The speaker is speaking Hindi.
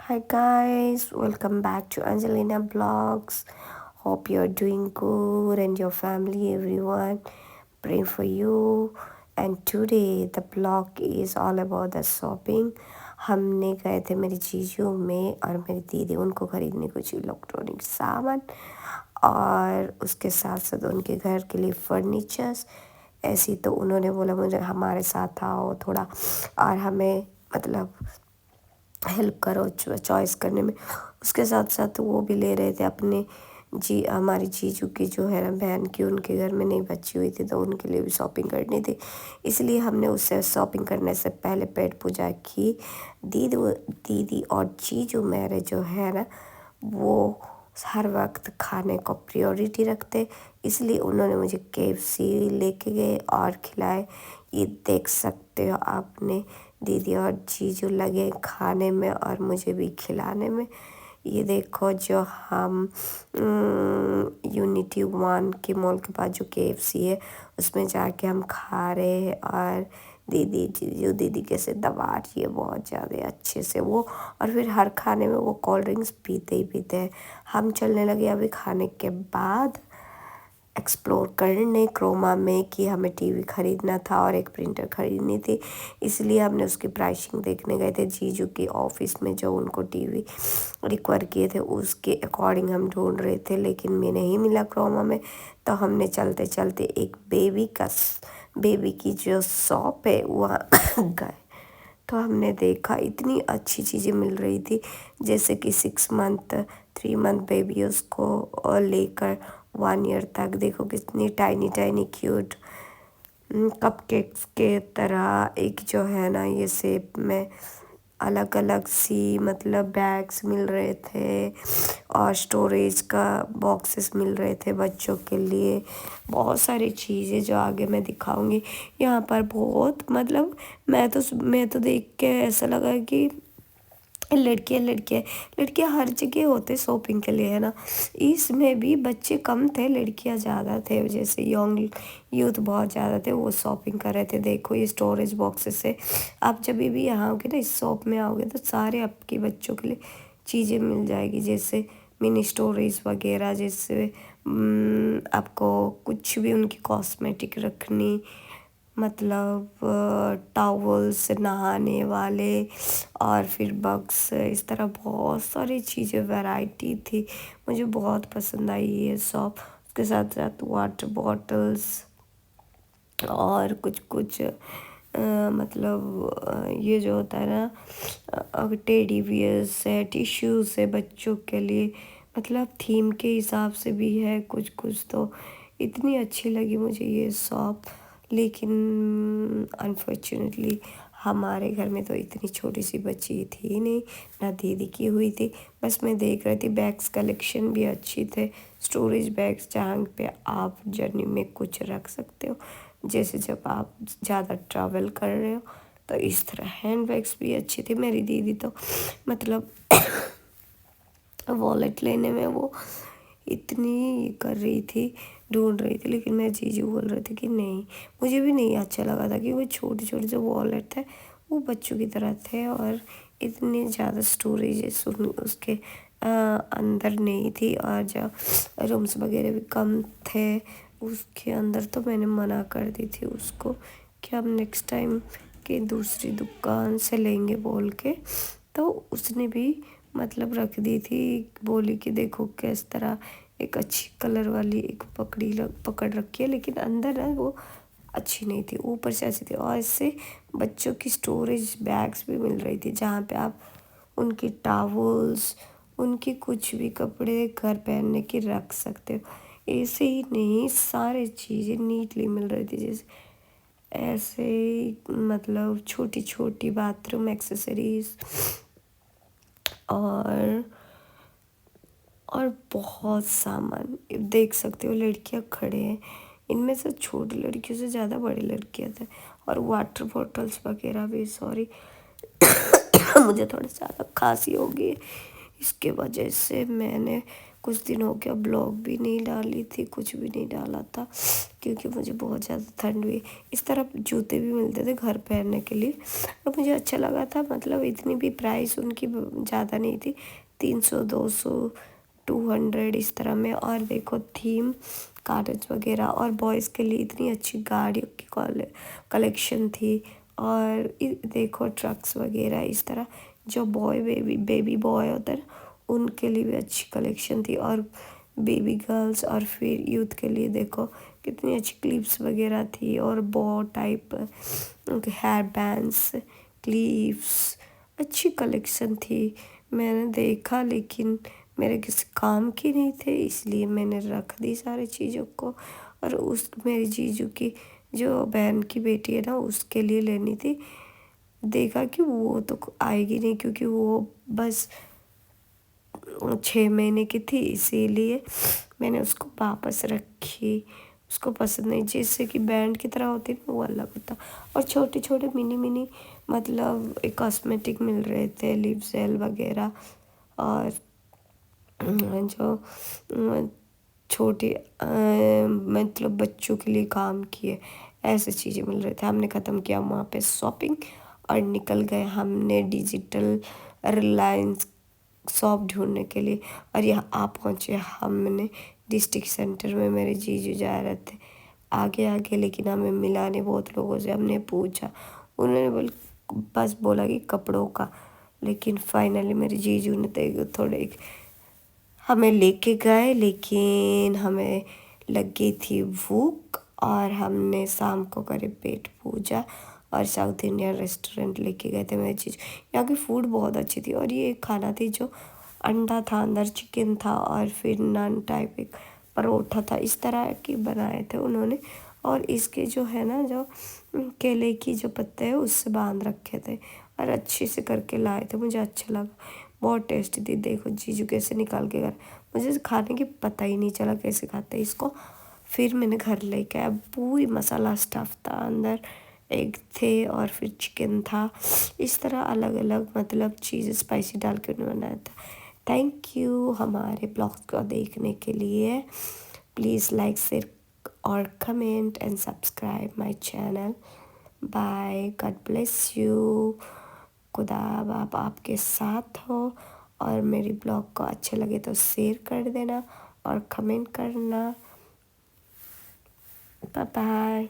Hi guys, welcome back to Angelina Vlogs. Hope you're doing good and your family, everyone. Pray for you. And today the vlog is all about the shopping. हमने गए थे मेरे जीजू में और मेरी दीदी उनको खरीदने कुछ इलेक्ट्रॉनिक सामान और उसके साथ साथ उनके घर के लिए फर्नीचर्स। ऐसी तो उन्होंने बोला मुझे हमारे साथ आओ थोड़ा और हमें मतलब हेल्प करो चॉइस करने में। उसके साथ साथ वो भी ले रहे थे अपने हमारी जीजू की जो है ना बहन की उनके घर में नहीं बची हुई थी तो उनके लिए भी शॉपिंग करनी थी। इसलिए हमने उससे शॉपिंग करने से पहले पेट पूजा की। दीदी और जीजू मेरे जो है ना वो हर वक्त खाने को प्रायोरिटी रखते, इसलिए उन्होंने मुझे KFC लेके गए और खिलाए। ये देख सकते हो आपने, दीदी और जीजू लगे खाने में और मुझे भी खिलाने में। ये देखो जो हम यूनिटी 1 के मॉल के पास जो KFC है उसमें जाके हम खा रहे हैं और दीदी कैसे दबा रही है बहुत ज़्यादा अच्छे से वो। और फिर हर खाने में वो कोल्ड ड्रिंक्स पीते ही पीते हैं। हम चलने लगे अभी खाने के बाद एक्सप्लोर करने क्रोमा में कि हमें टीवी ख़रीदना था और एक प्रिंटर ख़रीदनी थी, इसलिए हमने उसकी प्राइसिंग देखने गए थे। जीजू के ऑफिस में जो उनको टीवी रिक्वायर किए थे उसके अकॉर्डिंग हम ढूंढ रहे थे, लेकिन मैं नहीं मिला क्रोमा में। तो हमने चलते चलते एक बेबी की जो शॉप है वहाँ गए तो हमने देखा इतनी अच्छी चीज़ें मिल रही थी, जैसे कि 6 मंथ 3 मंथ बेबी उसको लेकर 1 ईयर तक। देखो कितनी टाइनी टाइनी क्यूट कपकेक्स के तरह एक जो है ना ये शेप में अलग अलग सी मतलब बैग्स मिल रहे थे और स्टोरेज का बॉक्सेस मिल रहे थे बच्चों के लिए। बहुत सारी चीज़ें जो आगे मैं दिखाऊंगी यहाँ पर बहुत मतलब मैं तो देख के ऐसा लगा कि लड़कियाँ हर जगह होते शॉपिंग के लिए है ना। इसमें भी बच्चे कम थे, लड़कियाँ ज़्यादा थे, जैसे यंग यूथ बहुत ज़्यादा थे वो शॉपिंग कर रहे थे। देखो ये स्टोरेज बॉक्सेस है, आप जब भी यहाँ आओगे ना इस शॉप में आओगे तो सारे आपके बच्चों के लिए चीज़ें मिल जाएगी, जैसे मिनी स्टोरेज वगैरह, जैसे आपको कुछ भी उनकी कॉस्मेटिक रखनी मतलब टॉवल्स नहाने वाले और फिर बग्स, इस तरह बहुत सारी चीज़ें वैरायटी थी। मुझे बहुत पसंद आई ये शॉप। उसके साथ साथ वाटर बॉटल्स और कुछ कुछ मतलब ये जो होता है ना टेडी बियर्स है, टिश्यूज़ है बच्चों के लिए, मतलब थीम के हिसाब से भी है कुछ कुछ। तो इतनी अच्छी लगी मुझे ये शॉप, लेकिन अनफॉर्चुनेटली हमारे घर में तो इतनी छोटी सी बच्ची थी नहीं, ना दीदी की हुई थी। बस मैं देख रही थी, बैग्स कलेक्शन भी अच्छी थे, स्टोरेज बैग्स जहाँ पे आप जर्नी में कुछ रख सकते हो, जैसे जब आप ज़्यादा ट्रैवल कर रहे हो। तो इस तरह हैंड बैग्स भी अच्छी थी। मेरी दीदी तो मतलब वॉलेट लेने में वो इतनी कर रही थी, ढूंढ रही थी, लेकिन मेरे जीजू बोल रहे थे कि नहीं। मुझे भी नहीं अच्छा लगा था कि वो छोटे छोटे जो वॉलेट थे वो बच्चों की तरह थे और इतनी ज़्यादा स्टोरेज उसके अंदर नहीं थी और जो रूम्स वगैरह भी कम थे उसके अंदर। तो मैंने मना कर दी थी उसको कि हम नेक्स्ट टाइम के दूसरी दुकान से लेंगे बोल के। तो उसने भी मतलब रख दी थी, बोली कि देखो किस तरह एक अच्छी कलर वाली एक पकड़ रखी है, लेकिन अंदर ना वो अच्छी नहीं थी, ऊपर से अच्छी थी। और इससे बच्चों की स्टोरेज बैग्स भी मिल रही थी जहाँ पे आप उनकी टॉवल्स उनकी कुछ भी कपड़े घर पहनने की रख सकते हो। ऐसे ही नहीं सारी चीज़ें नीटली मिल रही थी, जैसे ऐसे ही मतलब छोटी छोटी बाथरूम एक्सेसरीज और बहुत सामान देख सकते हो। लड़कियां खड़े हैं, इनमें से छोटी लड़कियों से ज़्यादा बड़ी लड़कियां थे और वाटर बॉटल्स वगैरह भी। सॉरी मुझे थोड़ा ज़्यादा खांसी हो गई है, इसके वजह से मैंने कुछ दिन हो गया ब्लॉग भी नहीं डाली थी, कुछ भी नहीं डाला था क्योंकि मुझे बहुत ज़्यादा ठंड हुई। इस तरह जूते भी मिलते थे घर पहनने के लिए और मुझे अच्छा लगा था। मतलब इतनी भी प्राइस उनकी ज़्यादा नहीं थी, 300 200 200 इस तरह में। और देखो थीम कागज वगैरह, और बॉयज़ के लिए इतनी अच्छी गाड़ियों की कलेक्शन थी। और देखो ट्रक्स वगैरह इस तरह, जो बेबी बॉय होता है उनके लिए भी अच्छी कलेक्शन थी, और बेबी गर्ल्स और फिर यूथ के लिए देखो कितनी अच्छी क्लिप्स वगैरह थी, और बॉ टाइप हेयर बैंड्स, क्लिप्स, अच्छी कलेक्शन थी। मैंने देखा लेकिन मेरे किसी काम की नहीं थे, इसलिए मैंने रख दी सारी चीज़ों को। और उस मेरी जीजू की जो बहन की बेटी है ना, उसके लिए लेनी थी। देखा कि वो तो आएगी नहीं क्योंकि वो बस 6 महीने की थी, इसीलिए मैंने उसको वापस रखी। उसको पसंद नहीं, जैसे कि बैंड की तरह होती है ना, वो अलग होता। और छोटे छोटे मिनी मिनी मतलब एक कॉस्मेटिक मिल रहे थे, लिप जेल वगैरह, और जो छोटे मतलब बच्चों के लिए काम किए ऐसे चीज़ें मिल रहे थे। हमने ख़त्म किया वहाँ पे शॉपिंग और निकल गए हमने डिजिटल रिलायंस शॉप ढूंढने के लिए। और यहाँ आ पहुँचे हमने डिस्ट्रिक्ट सेंटर में। मेरे जीजू जा रहे थे आगे आगे, लेकिन हमें मिला नहीं। बहुत लोगों से हमने पूछा, उन्होंने बस बोला कि कपड़ों का। लेकिन फाइनली मेरे जीजू ने तो थोड़े हमें लेके गए, लेकिन हमें लग गई थी भूख और हमने शाम को करे पेट पूजा और साउथ इंडियन रेस्टोरेंट लेके गए थे मेरी चीज़। यहाँ की फूड बहुत अच्छी थी, और ये एक खाना थी जो अंडा था, अंदर चिकन था, और फिर नान टाइप एक परोठा था, इस तरह की बनाए थे उन्होंने। और इसके जो है ना, जो केले की जो पत्ते हैं उससे बांध रखे थे और अच्छे से करके लाए थे। मुझे अच्छा लगा, बहुत टेस्टी थी। देखो जीजू कैसे निकाल के घर, मुझे खाने की पता ही नहीं चला कैसे खाते हैं इसको। फिर मैंने घर लेके आया, पूरी मसाला स्टफ था, अंदर एग थे और फिर चिकन था। इस तरह अलग अलग मतलब चीज़ स्पाइसी डाल के उन्होंने बनाया था। थैंक यू हमारे ब्लॉग्स को देखने के लिए। प्लीज़ लाइक शेयर और comment and subscribe my channel. Bye, god bless you. खुदा आप आपके साथ हो। और मेरी ब्लॉग को अच्छे लगे तो शेयर कर देना और कमेंट करना। Bye bye.